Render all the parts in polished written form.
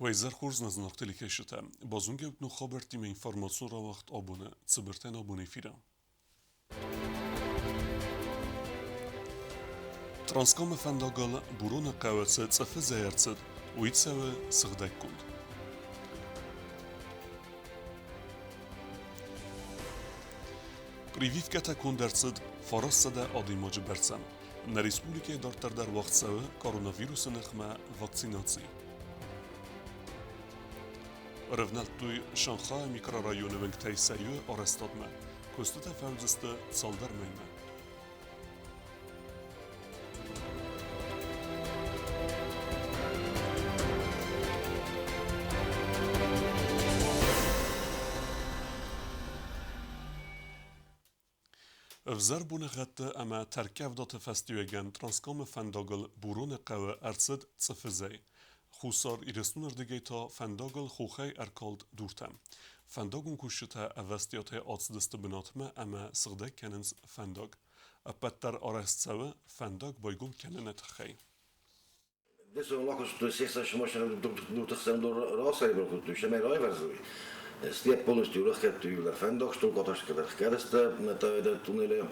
Wejzer Horz naznaqtili keşite. Bazunge ibn Khaberti me informazzjon ra waqt abone, tsibirten abone fira. Transkam fendagal burun qawatse tsafı zayartsed, uytsewe sığdak kund. Прививката кундерцед фарасада адимаджи берцем. На республике дартер дар вaqtsewe koronavirus nexme vaksinacii. Revnelt tuy Şanxay mikrorayonu vengtay seriyo arrestatme. Kostute fevziste saldermeyme. Evzer bune xette ama terkev dat festiyegen transkam fendagel burun qawe ertsed tsfizey. Xusar iresnuner digeta fendagel xoxey erkald durtem. Fendagun kuşite evestiyate atsdiste binatme ama sığdek kenens fendag. Apetter arestsewe fendag baygun kenenet xey. Dit is een lakkers door 60 maşını durtuksan door raasrijber goed dus mij rijverzooi. Stiep polistio ruggettuur fendag stond dat als kadar kerste met de tunnelen.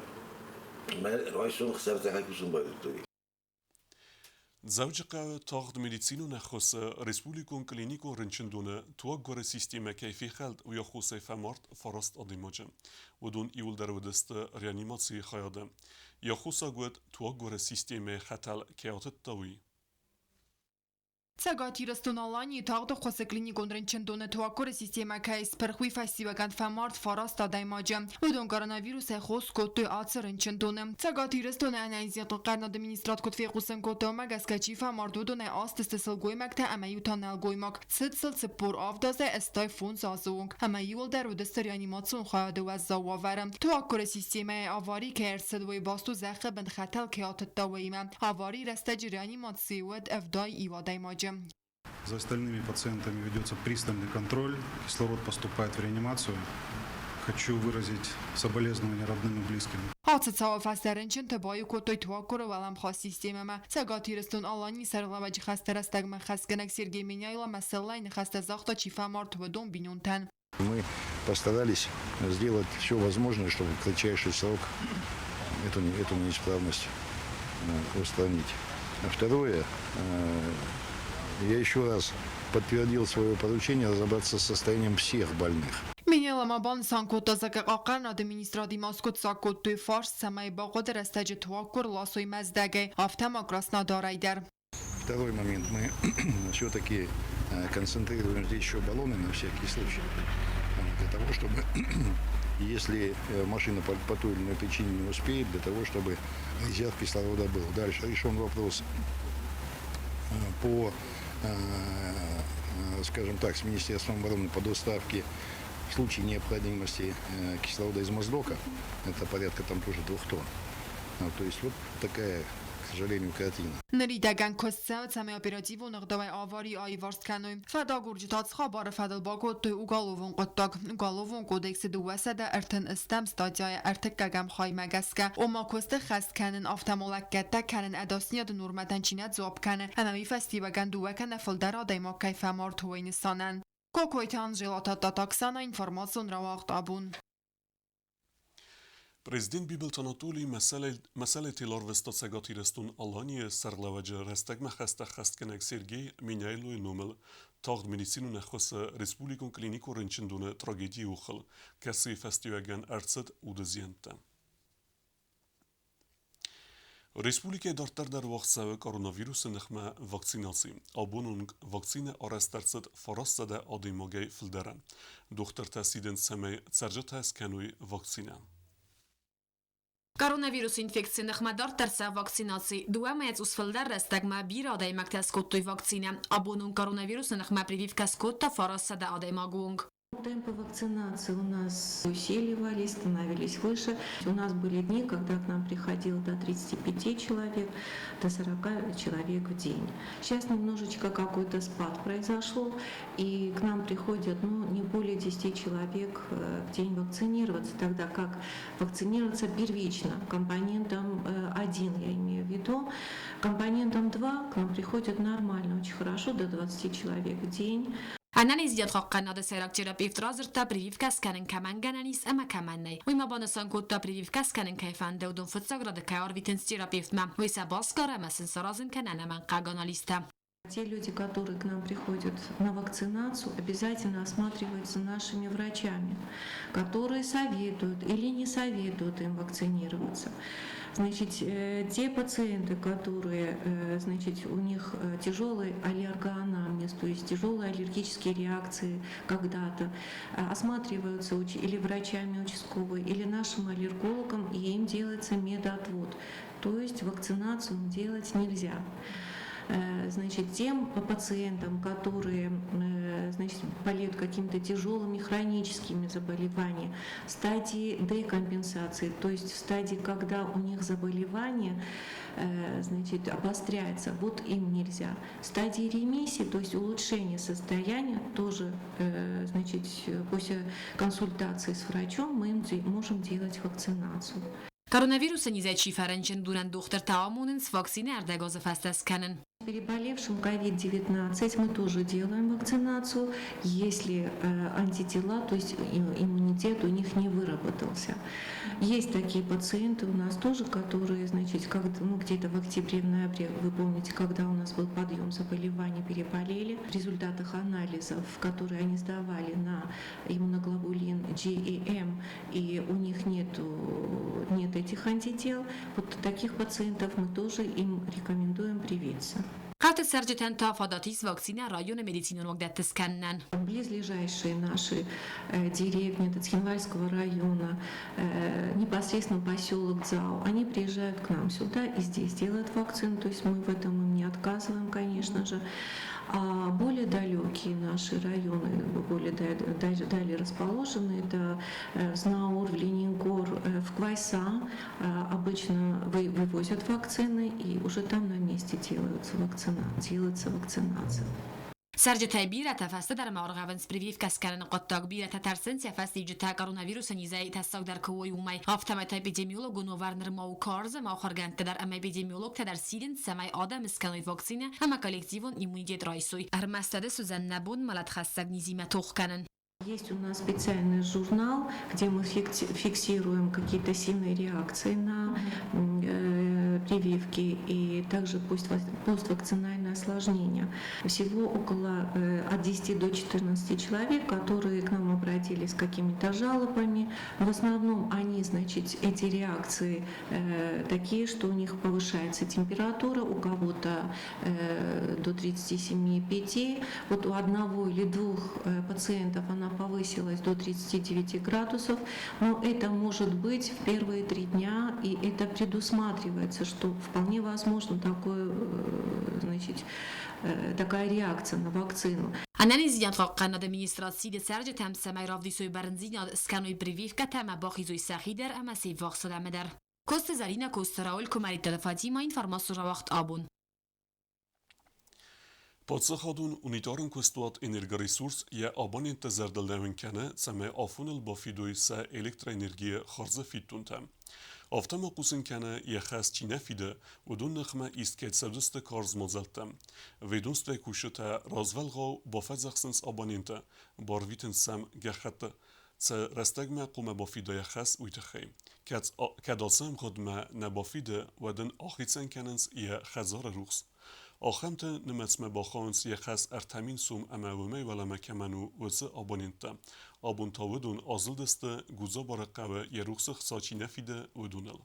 Maar rijson gezet hij kusun bij de Zawjqa tagd medicinu nakhos Respublikon Kliniko Rinchindune tuag gore sisteme kayfi khald u yakhos famart farast adimajam. ودون iul darwdest reanimacji khayada. Yakhosa god tuag gore sisteme khatal kayatet tawi. Цагати рестуналани тагда хосе клиникон ренчендоне туакор система кайс перхуи фестиваган фамарт фараста даймаджа. Удон коронавирус хос коту ац ренчендоне. Цагати рестуне анализият قرن администрат кот фекусен кота магаскачи фамарт удон аст استسل گویمکت امیوتانل گویمک سدسل سپور آفدازه استای فون سازونگ امیول در ودست ریانیماتسون خواهده و زواورم توکر سیستم آواری که ارسد وی باستو زخه بند خطل کیاتت داویمه آواری رستج ریانیماتسی ود افدای ایوادای ماجم. За остальными пациентами ведется пристальный контроль, кислород поступает в реанимацию. Хочу выразить соболезнования родным и близким. حادثه فسترنچن تبای کوتوی توکر ولم خاص سیستم ما سگاتی رستون آلانی سرلوج خسته رستگ من خسکنک سرگی مینیایلا مسئله این خسته زاختا چیفا مارت و دون بینونتن. Мы постарались сделать все возможное, чтобы в кратчайший срок эту неисправность устранить. А второе, я еще раз подтвердил свое поручение разобраться с состоянием всех больных. Мінیلا مابان سانکوتا زکه قاقرن адміністراتی ماسکوت ساکوت توی فارس سمای باقود رستج توکر ласой مزدگه автомак красна дарайдер. Второй момент. Мы все-таки концентрируем здесь еще баллоны на всякий случай. Для того, чтобы, если машина по той или иной причине не успеет, для того, чтобы резерв кислорода был. Дальше решен вопрос по, скажем так, с Министерством обороны по доставке в случае необходимости кислорода из Моздока. Это порядка там тоже 2 тонн. То есть вот такая, к сожалению, картина. نریدگن کسته تمی اپراتیو نقدوی آواری آیوارس کنویم فدا گورجتات خبار فدل باگو توی اوگالوون قطاق اوگالوون کودکس دوسده ارتن استم ستادیای ارتک گم خای مگسکه اما کسته خست کنن آفتمولکته کنن اداسنیاد نورمتن چینت زواب کنن هممی فستیوگن دوکن نفل در آدایما کیف مار توینستانن کوکویتان جلاتات داتاکسانا اینفرماسون را وقت آبون. Prezident Bibel Anatoli mesele tilar vesta segati restun Alaniye serlavace restek mexeste xestkenek Sergey Minayloy nomel tagd medicinu nexos Respublikon Kliniko Rinchindune tragedii uxil kesi festiyegen ertset u deziyente. Respublike darter der vaqtsewe koronavirus nexme vaksinasi. Abonung vaksine arestertset farastede adimogey filderen. Doktor tesiden semey serjet heskenuy vaksine. Коронавирус инфекцийных мадар терса вакцинации. Дуэмец усфилдер рестагма бир адаймак тескоттуй вакцине. Абонун коронавирусных ма прививка скотта фарасада адаймагунг. темпы вакцинации у нас усиливались, становились выше. У нас были дни, когда к нам приходило до 35 человек, до 40 человек в день. Сейчас немножечко какой-то спад произошел, и к нам приходят не более 10 человек в день вакцинироваться, тогда как вакцинироваться первично компонентом 1, я имею в виду. Компонентом 2 к нам приходят нормально, очень хорошо, до 20 человек в день. Analiz qanada seyrakterapevt razırta privivka skanin kamanganis ama kamannay. Uyma banasan kotta privivka skanin kayfande udun futsagrada kayar vitens ma. Uysa baskara masin sarazin kanana man qaganalista. Те люди, которые к нам приходят на вакцинацию, обязательно осматриваются нашими врачами, которые советуют или не советуют им вакцинироваться. Значит, те пациенты, которые, значит, у них тяжелый аллергоанамнез, то есть тяжелые аллергические реакции когда-то, осматриваются или врачами участковой, или нашим аллергологом, и им делается медотвод. То есть вакцинацию делать нельзя. Значит, тем пациентам, которые, значит, болеют какими-то тяжелыми хроническими заболеваниями, в стадии декомпенсации, то есть в стадии, когда у них заболевание, значит, обостряется, вот им нельзя. В стадии ремиссии, то есть улучшения состояния, тоже, значит, после консультации с врачом мы им можем делать вакцинацию. Koronavirusa nizəçi fərəncin duran doktor taamının vaksini ərdəqazı fəstəskənin. Переболевшим COVID-19 мы тоже делаем вакцинацию, если антитела, то есть иммунитет у них не выработался. Есть такие пациенты у нас тоже, которые, значит, где-то в октябре, в ноябре, вы помните, когда у нас был подъем заболеваний, переболели, в результатах анализов, которые они сдавали на иммуноглобулин GEM, и у них нет этих антител, вот таких пациентов мы тоже им рекомендуем привиться. Qatı sərcətən tafadatis vaksina rayon медицинолог dəttəskəndən. Близлежащие наши деревни Цхинвальского района, непосредственно поселок Дзау, они приезжают к нам сюда и здесь делают вакцину, то есть мы в этом им не отказываем, конечно же. А более далекие наши районы, более далее расположены, это в Знаур, в Ленингор, в Квайса, обычно вывозят вакцины, и уже там на месте делается вакцинация. Sərcətəy bir ətəfəstə dərmağırğavın sprivif kəskənin qottaq bir ətətərsin səfəsli cütə koronavirusa nizəyi təsaq dər kıvoy umay. Avtamət epidemiologu Novarnır Mau Karza mağırgənd tədər əmə epidemiolog tədər silin səməy adam iskanoy vaksini əmə kollektivon immunitet raysuy. Ərməstədə süzən nəbun malət xəssəq nizimə toxkənin. Есть у нас специальный журнал, где мы фиксируем какие-то сильные реакции на прививки и также поствакцинальное осложнение. Всего около от 10 до 14 человек, которые к нам обратились с какими-то жалобами. В основном они, значит, эти реакции такие, что у них повышается температура, у кого-то до 37,5. Вот у одного или двух пациентов она повысилась до 39 градусов, но это может быть в первые 3 дня, и это предусматривается, что вполне возможно такая реакция на вакцину. Analiz yantqaqqan administrasiya sərcətəm səməy ravdisoy bərənzin skanoy privivka təmə baxizoy səxidər əmə sey vaxsıdəmədər. Kosta Zarina Kostaraul Kumaritə Fatima informasura vaxt abun. Podsaxadun unitarın kustuat energoresurs ya aban intezerdəlləvin kənə səmə afunil bafidoy sə elektroenergiyə xarzı fittuntem. Avtama qusin kənə ya xəs çinə fidə udun nəxmə istket səvdüstə karz mozəltəm. Vedun stə kuşətə razvəlğav bafəzəxsins abanintə barvitin səm gəxətə sə rəstəgmə qumə bafidoya xəs uytəxəy. Kədalsəm xodmə nə bafidə vədin axitsən kənəns ya xəzarə ruxs. آخامت نمتسم باخانس یخس ارتمین سوم امومه ولما کمنو وزه آبانینتا. آبون تا ودون آزل دسته گوزا بارقوه یه روخسخ ساچی نفیده ودونل.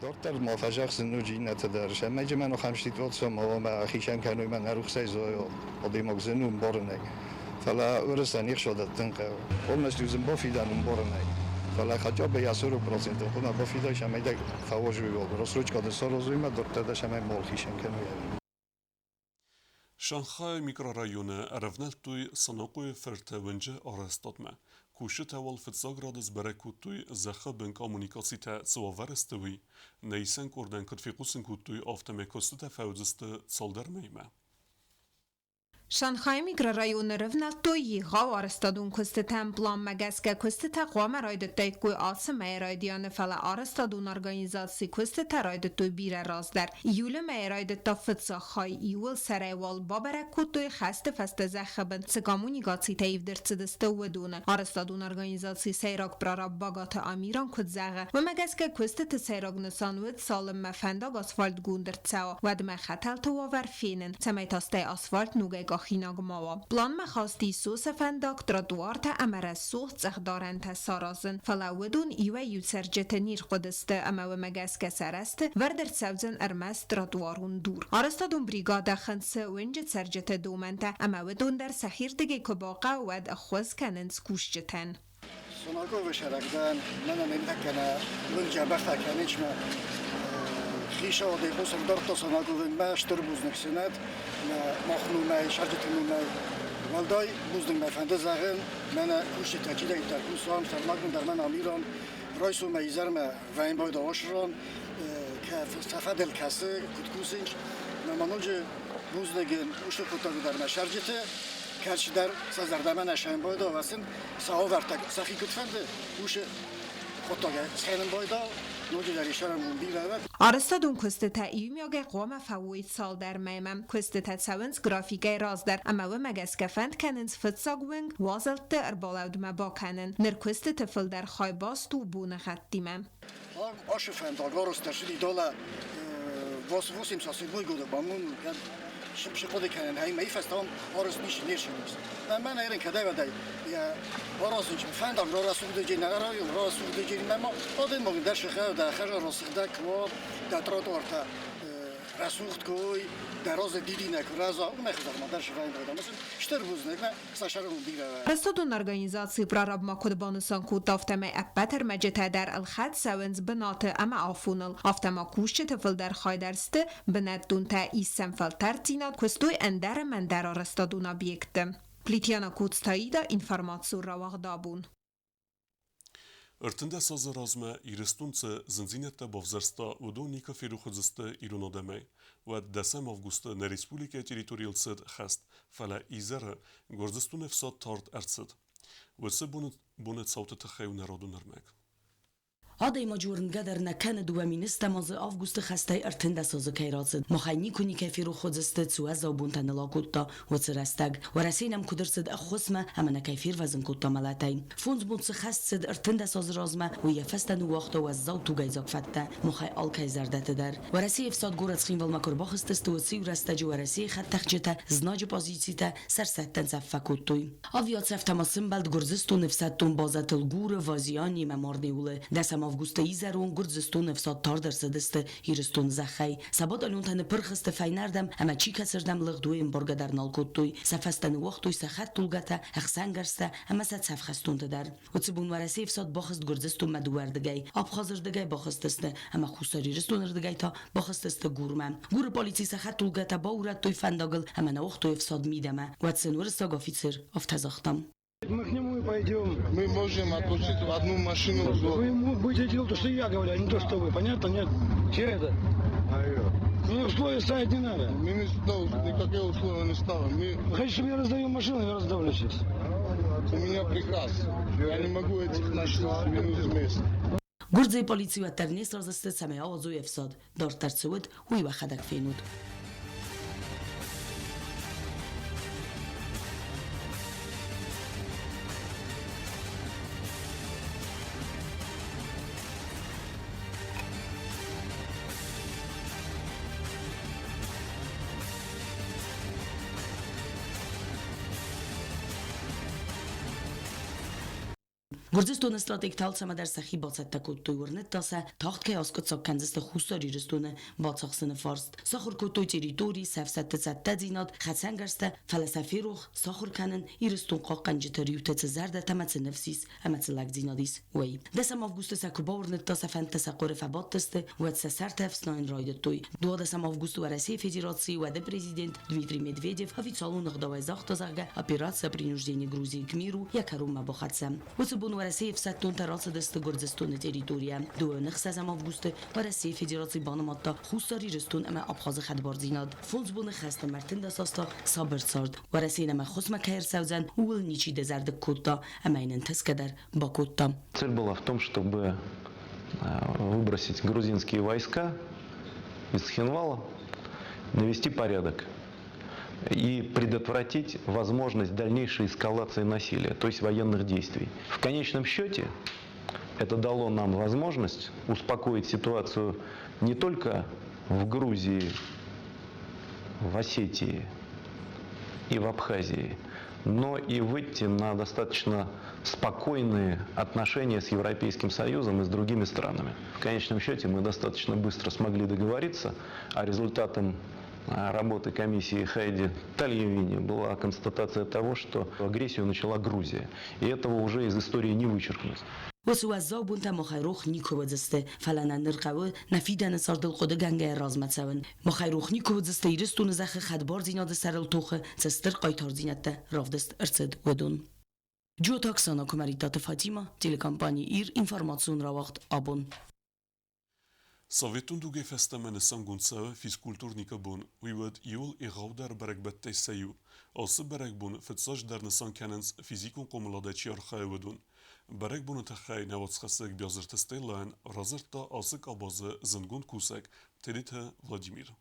دکتر موافقه سنوجی نتدارش. اما اگه منو خمشتید واتسام آوام اخیشم کنوی من نروخسای زایو آدیماگ زنون بارنگ. فلا ورستانیخ شده تنقه. اولمش دوزن بافیدن بارنگ. فلا خجاب به 40% خودم با فیدایش هم ایده فواجوی بود. راست روچ کادن سال روزوی ما دکتر داشتم این مالخیشن کنوی. شانخای میکرورایونه ارفنلتوی صنوقوی فرتونجه آرستادمه. کوشت اول فتزاگرادز برکوتوی زخبن کامونیکاسی تا سوارستوی نیسن کردن کد فیقوسن کوتوی آفتمه کستت فوزست سالدر میمه. Шанхай микрорайоны ревналтои гав арстадун кустетен план мегеске кустете қоме райдеттой куй асы мей райдианы фала арстадун организации кустете райдеттой бире раздар. Июле мей райдетта фытса хай июл сарайвал бабарек кутуй خسته فست زخبن سکامونیگاتی تایف در صدسته ودونه арстадун организации سیراک برارا باگات امیران کد زغه و مگسکه کستت سیراک نسان ود سالم مفنداگ اسفالت گوندر تساو ود مخطل تو ورفینن تمیتاسته اسفالت نوگه خیناگ ماوا پلان مخواستی سوس فنداک ترادوار تا امر سوخت زخدارن تا سارازن فلاودون ایوه یو سرجت نیر خودسته اما و مگسکه سرسته وردر سوزن ارمس ترادوارون دور арстадун بریگاده خنسه ونجت سرجت دومنته اما ودون در سخیر دیگه کباقه ود اخوز کنن سکوش جتن سوناگو بشرکدن من نمی‌کنه ونجا بخت کنیش ما خیشه و دیگه سردار سوناگو ون ماشتر بوزنک سنت مخنومه شرجتنومه والدای بوزنک مفنده زغن من کوشت تاکید ایتر کوسام سرماگون در من امیران رایسو میزرم و این باید آشران که سفدل کسی کدکوسینج نمانوج بوزنگن وش کتابی در مشرجته کرچ در سازردمان اشان باید آواسن ساو ورتک سخی کتفنده وش کتابی سخنن باید نوجی در اشارم بیرود арстадун кустета июмёге қома фавуит сал дар маймам кустета савенс графикай раз дар ама و مگسکه فند کننز فتساگوینگ وازلت اربالود مبا کنن نر کستت فل در خای باستو بونه خطیمم آش فنداگار استشدی دولا واسیم ساسی بوی گوده بامون شبش خود کنن هایی میفستم آرز نیش نیشونیست من ایران کده و دی یا آرز نیش فنداگ را رسوده جی نگرایی را رسوده جی مما آدم مگه در شخه در خجا رسخده که در ترات ارتا رسوخت کوی در راز دیدی نکو رازا اون نخدار ما در شفاین دادم مثلا شتر بوزنگ نه ساشرمون بیره арстадун организации прораб макод бонусан ку тафтаме аппатер мажета дар алхат савенс бенате ама афунал афтама кушче фил дар хайдарсте бенаттун та исем филтер тинат кустуй эндер мен дар арстадун объекте плитяна кутстаида информацию равагдабун Артында сазы разма ирестунце зензинетта бовзерста удо ника фирухозысты ирунодемей و 10 августа на республика территориалсыд хаст фала изера гордостун ефсад тарт ارتسد و سه بونت صوت تخیو نرادو نرمک آدای ماجورن قدر نکنه دوامینست مازه آفگوست خسته ارتنده سازه که رازد مخینی کنی که فیرو خودزسته سوه زابون تنلا کتا و ترستگ و رسینم کدرسد اخوسمه اما نکیفیر وزن کتا ملاتین فونز بونس خستد ارتنده ساز رازمه و یفستن و وقتا و از زاو تو گیزاک فته مخی آل که زردت در و رسی افساد گورت خیم والمکر باخستست و سی و رستج و رسی خط تخجته زناج پازیتیته سرستن زفه کتوی آویات سفتما سنبلد گرزستو نفستون بازت الگور وازیانی ممارنیوله دسم августа изарун гурзистун ефсад тар درصدست هیرستون زخی سباد الونتن پرخست فینردم اما چی کسردم لغدوی امبارگ در نالکوتوی سفستن وقتوی سخت طولگتا اخسنگرسته اما سد سفخستون در و تبون ورسی افساد باخست گرزستون مدوردگی آب خازردگی باخستسته اما خوساری رستونردگی تا باخستسته گورمم گور پالیسی سخت طولگتا با اورد توی فنداگل اما نوختوی افساد میدمه و تسنورستاگ آفیسر افتزاختم Мы к нему и пойдем. Мы можем отпустить в одну машину. Вы будете делать то, что я говорю, а не то, что вы. Понятно? Нет? Че это? Ну, условия ставить не надо. Мы никакие условия не ставим. Вы хотите, чтобы я раздаю машину, я раздавлю сейчас. У меня приказ. Я не могу этих машин сдвинуть вместе. گرزه پالیسی و ترنیس رازسته سمه آوازوی افساد دار ترسود وی و خدک فینود Гурзистон стратег талцама در سخی باست تکوتوی ورنت تاسه تاخت که آسکت ساکنزست خوستاری رستونه باطاقسن فارست ساخر کوتوی تریتوری سفست تزد زیناد خدسنگرسته فلسفی روخ ساخر کنن ایرستون قاقنج تریو تزرده تمت نفسیس امت لگ زینادیس وی دسم آفگوست سکوبا ورنت تاسه فن تسقور فبات تسته و تسسر تفسناین رایدت توی دو دسم آفگوست و رسی فدراسیی و ده پرزیدنت دویتری مدویدیف официально нагдавай захтазага операция принуждения Грузии к миру якарум мабахатсам وسبون ورسي فساتون تراس دست گرزستون تریتوریا دو نخسازم августа ورسي فدراسي بانماتا خوستاری رستون اما ابخاز خدبار زیناد فونز بون خست مرتن دساستا صابر سارد ورسي نما خصم كاير سوزن اول نيچي دزرد كوتا اما инен тескадер бакота. Цель была в том, чтобы выбросить грузинские войска из Цхинвала, навести порядок и предотвратить возможность дальнейшей эскалации насилия, то есть военных действий. В конечном счете это дало нам возможность успокоить ситуацию не только в Грузии, в Осетии и в Абхазии, но и выйти на достаточно спокойные отношения с Европейским Союзом и с другими странами. В конечном счете мы достаточно быстро смогли договориться, а результатом работы комиссии Хайди Тальевини была констатация того, что агрессию начала Грузия. И этого уже из истории не вычеркнуть. وسو از زابون تا مخیروخ نیکو بدسته فلنا نرقوه نفیدن ساردل خود گنگه رازمت سون مخیروخ نیکو بدسته ایرستون زخ خدبار زیناد سرل توخه زستر قایتار زینته رافدست ارسد ودون جو تاکسانا کمریتات فاطیما تلکامپانی ایر انفرماسیون را وقت آبون Sovetun duge festemene sanguntsave fiskulturnika bun, uivad iul irauder berekbette seju, ose berekbun fetsaj der nesan kenens fizikun komladeci archaevedun. Berekbun techai nevatschasek biazertestelen, razerta asek abaze zengund kusek, tedite Vladimir.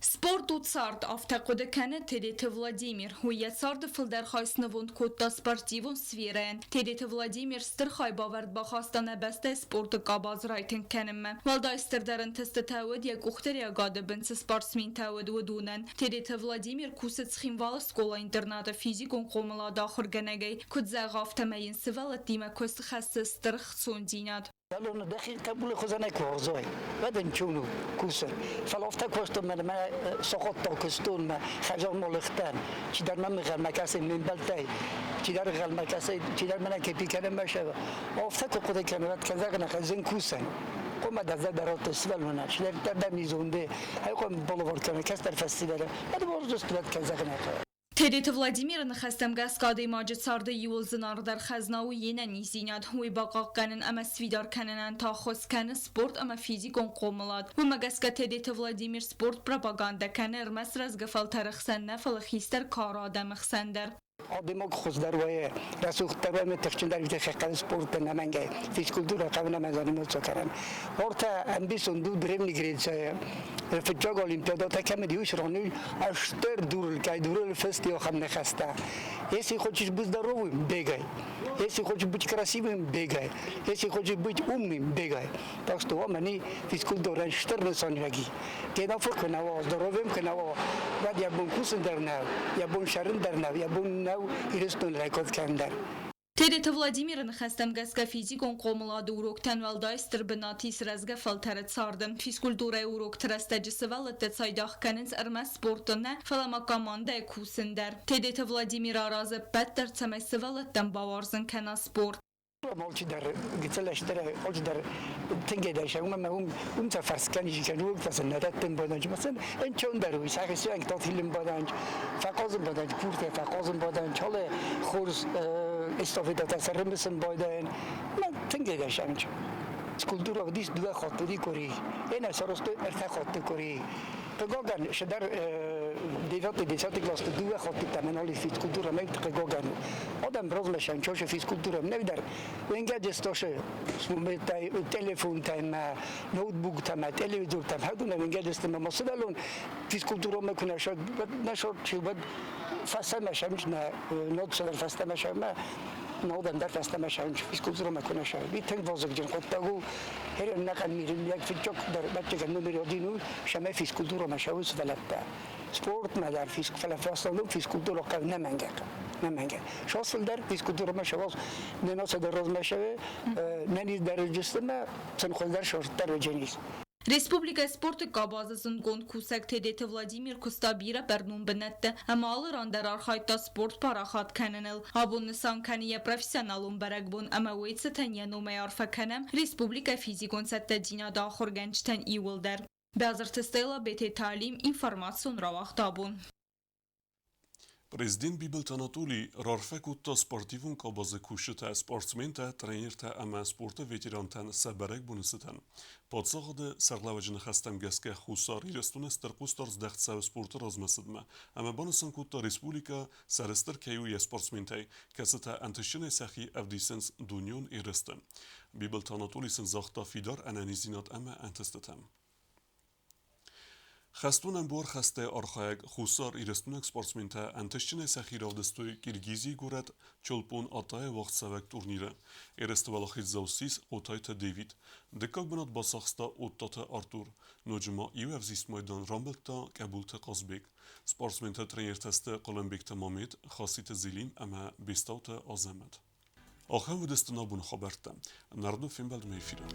Спорт уцард автокодекане Тедете Владимир. Хуя цард филдерхайснавунд котта спортивун сферен. Тедете Владимир стырхай баверд бахастана бесте спорт кабаз райтен кенemme. Валда истердерен тесте тауд як ухтер ягade бенце спортсмен тауд ودونن. Тедете Владимир кусет схимвал школа интерната физикун комла дахыр генегей. Кудзаг автомаин севалат дима кост خسته стырх сундинат. الان داخل قبول خزانه کارزای بعدن چونو کوسر فلافته کوستم من سقط تا کستون من خجال مالختن چی در من میگم مکسی من بلتی چی در غل مکسی چی در من که پیکرم باشه آفته که خود کنارت کنزه کنه خزین کوسن قوم در درات سوال منه چی در دمیزونده های قوم بالوار کنه کس در فستیوله بعد بارجست بعد کنزه کنه Тедете Владимир нахастам гаскады маджет сарды юл зынардар хазнау енен изинят хуй бақақ канын ама свидар канынан та хос каны спорт ама физикон қомылад. Хуй магаска Тедете Владимир спорт пропаганда каны ырмас разгафал тарықсан нафал хистер кар адам хсандер. آدم خوش دروایه رسوخ دروایه تخچین در ویده خیلی سپورت نمانگه فیزیکولتور قبل نمازانی موضوع کردم. ورتا امبیسون دو بریم نگرید سایه فجاج اولیمپیادات کم دیوش رانوی اشتر دور که دور الفستی آخر نخسته. یسی خودش بود درویم بگای. یسی خودش بود کراسیم بگای. یسی خودش بود اومیم بگای. پس تو منی فیزیکولتور اشتر نسانیگی. که نفر کنه و درویم کنه و بعد یا بونکوسن درنه یا بون شرن درنه یا بون Тедете Владимир нахастам гаска физикон қомылады урок тәнвалдайстыр бінатис разгафал тәрі цардым. Физкультура урок тірастәжісівалыты цайдақ кәнінс әрмәс спортына фалама команда әкусіндер. Тедете Владимир аразы бәттір цәмәсівалыттан баварзын кәна спорт. مالچی در گیتلاشتره آج در تنگه داشتم اون تفرسکنی که نوک تاس نداتم بادنج مثلا این چون دروی سعی انگ تاتیلم بادنج فقازم بادنج پورت فقازم بادنج حالا خورس استفاده تاسرم بسن بادن من تنگه داشتم سکولتورا دیس دو خاطری کری این اساس تو ارتقاط کری تقاگن شدر دیوات کلاس دو خاطر تمنالی فیزیکولتورا میت تقاگن آدم براز میشن چاش فیزیکولتورا نمیدار و اینجا دستاشه تلفن تام نوتبوک تام تلویزیون تام هدونه اینجا دستم مثلا لون فیزیکولتورا میکنه شد نشد چی بود فسته میشم نه نوت شدن فسته میشم نودن در فسته میشم فیزیکولتورا میکنه شد بیتن وازق جن خود تاگو هر نکن میریم یک فیزیک در بچه کنم میرودینو شما فیزیکولتورا میشوس ولته سپورت مدار فیزیک فلافاستانو فیزیکولتورا کار نمیگه نمانگه شاصل در دیسکوتور ما شواز نناس در روز مشوه ننیز در جستم سن خود در شورت در جنیز Республика спорты кабазысын гон кусак тедеті Владимир Кустабира бернум бінетті, әма алыран дар архайта спорт парахат кәнініл. Абуны сан кәніе профессионалун бәрәк бун, әма өйтсі тәние номай арфа кәнім, Республика физикон сәтті динада ахыргәнчтен иуылдар. Бәзір тістейла бете талим информацион равақта бун. Президент Бибелт Анатолий рарфекутта спортивун кабазы кушыта спортсмента тренерта ама спорта ветерантан сабарек бунысытан. Подсағыды сағлавajını хастамгеске хусар ирестуне стырқустар здахтсав спорта размасыдма. Ама банысын кутта республика сарыстыр кею спортсментай касыта антышыны сахи авдисенс дуньон иресты. Бибелт Анатолийсын захта фидар ананизинат ама антыстытам. خستون بار خسته آرخایگ خوصار ایرستونک سپورتسمنتا انتشتن سخیراو دستوی کیرگیزی گورد چلپون آتای وقت سوک تورنیره ایرستو والاخیز زوسیس اوتایت دیوید دکاک بنات باساخستا اوتات آرتور نوجما ایو افزیست مایدان رامبلتا کبولت قازبیک سپورتسمنتا ترینیر تست قلنبیک تمامید خاصیت زیلیم اما بیستاوت آزمد آخر و دستنا بون خبرتم نردو فیلم بلد میفیرم